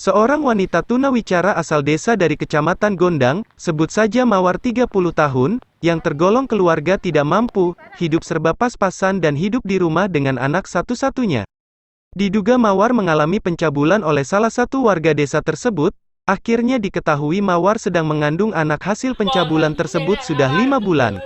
Seorang wanita tunawicara asal desa dari Kecamatan Gondang, sebut saja Mawar 30 tahun, yang tergolong keluarga tidak mampu, hidup serba pas-pasan dan hidup di rumah dengan anak satu-satunya. Diduga Mawar mengalami pencabulan oleh salah satu warga desa tersebut, akhirnya diketahui Mawar sedang mengandung anak hasil pencabulan tersebut sudah 5 bulan.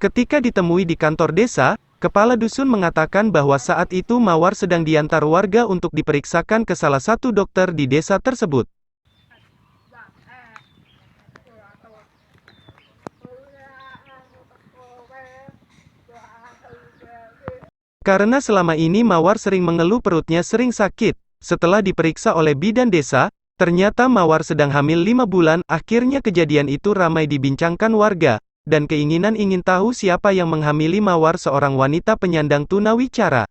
Ketika ditemui di kantor desa, kepala dusun mengatakan bahwa saat itu Mawar sedang diantar warga untuk diperiksakan ke salah satu dokter di desa tersebut. Karena selama ini Mawar sering mengeluh perutnya sering sakit, setelah diperiksa oleh bidan desa, ternyata Mawar sedang hamil 5 bulan, akhirnya kejadian itu ramai dibincangkan warga. Dan keinginan ingin tahu siapa yang menghamili Mawar seorang wanita penyandang tunawicara.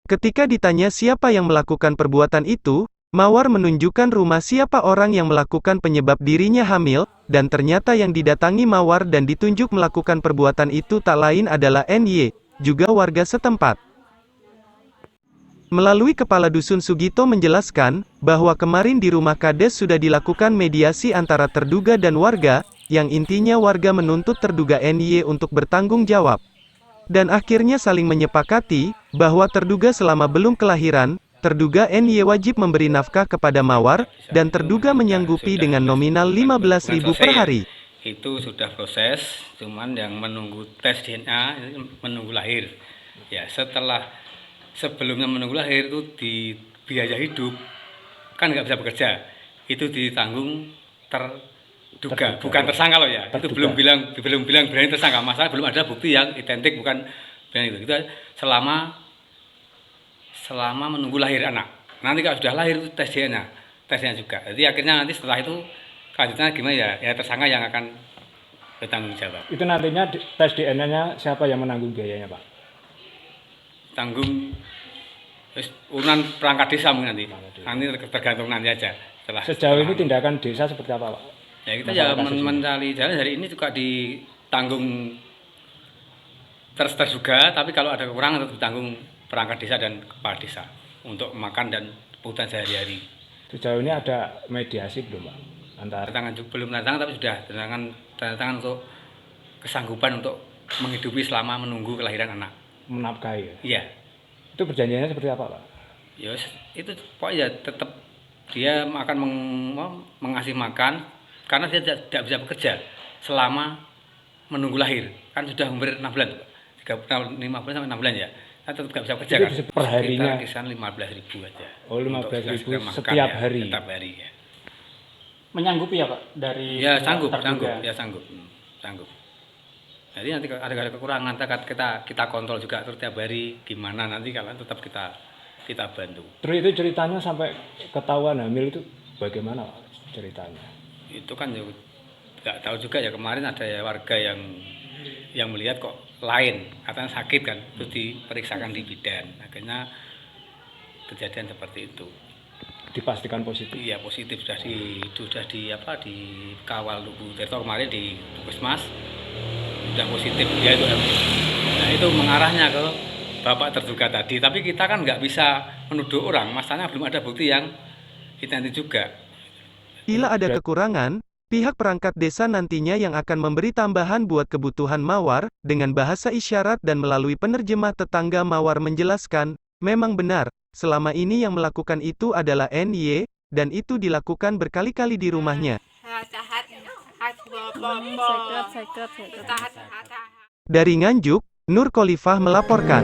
Ketika ditanya siapa yang melakukan perbuatan itu, Mawar menunjukkan rumah siapa orang yang melakukan penyebab dirinya hamil, dan ternyata yang didatangi Mawar dan ditunjuk melakukan perbuatan itu tak lain adalah NY, juga warga setempat. Melalui Kepala Dusun Sugito menjelaskan, bahwa kemarin di rumah Kades sudah dilakukan mediasi antara terduga dan warga, yang intinya warga menuntut terduga NY untuk bertanggung jawab. Dan akhirnya saling menyepakati, bahwa terduga selama belum kelahiran, terduga NY wajib memberi nafkah kepada Mawar, dan terduga menyanggupi dengan nominal 15.000 per hari. Itu sudah proses, cuman yang menunggu tes DNA, menunggu lahir. Ya, sebelumnya menunggu lahir itu di biaya hidup kan nggak bisa bekerja, itu ditanggung terduga, bukan tersangka loh ya. Itu belum bilang berani tersangka, masalah belum ada bukti yang identik, bukan berani itu. Itu selama menunggu lahir anak. Nanti kalau sudah lahir itu tesnya juga. Jadi akhirnya nanti setelah itu kelanjutannya gimana ya? Ya tersangka yang akan bertanggung jawab. Itu nantinya tes DNA-nya siapa yang menanggung biayanya, Pak? Tanggung urunan perangkat desa mungkin nanti tergantung nanti aja. Sejauh ini tindakan desa seperti apa, Pak? Ya kita ya mencari jalan, hari ini juga ditanggung terduga, tapi kalau ada kekurangan tetap ditanggung perangkat desa dan kepala desa untuk makan dan kebutuhan sehari-hari. Sejauh ini ada mediasi belum, Pak? Belum tanda tangan, tapi sudah tanda tangan untuk kesanggupan untuk menghidupi selama menunggu kelahiran anak. Menafkahi ya? Iya. Itu perjanjiannya seperti apa, Pak? Ya itu pokoknya tetap dia akan mengasih makan karena dia tidak bisa bekerja selama menunggu lahir. Kan sudah hampir 6 bulan, 5 bulan sampai 6 bulan ya. Kan tetap tidak bisa bekerja kan. Per harinya kisaran 15.000 aja. Oh, 15.000 setiap hari. Setiap hari ya. Menyanggupi ya, Pak, dari ya sanggup. Jadi nanti ada kekurangan kita kontrol juga terus tiap hari gimana, nanti kalau tetap kita bantu. Terus itu ceritanya sampai ketahuan hamil itu bagaimana, Pak, ceritanya? Itu kan ya nggak tahu juga ya, kemarin ada ya warga yang melihat kok lain, katanya sakit kan, terus diperiksakan di bidan, akhirnya kejadian seperti itu. Dipastikan positif? Iya positif, sudah dikawal Bu Tirto kemarin di Puskesmas. Sudah positif ya itu. Nah itu mengarahnya ke bapak terduga tadi, tapi kita kan nggak bisa menuduh orang, masalahnya belum ada bukti yang identik juga. Bila ada kekurangan, pihak perangkat desa nantinya yang akan memberi tambahan buat kebutuhan Mawar, dengan bahasa isyarat dan melalui penerjemah tetangga. Mawar menjelaskan, memang benar, selama ini yang melakukan itu adalah NY, dan itu dilakukan berkali-kali di rumahnya. Dari Nganjuk, Nur Khalifah melaporkan.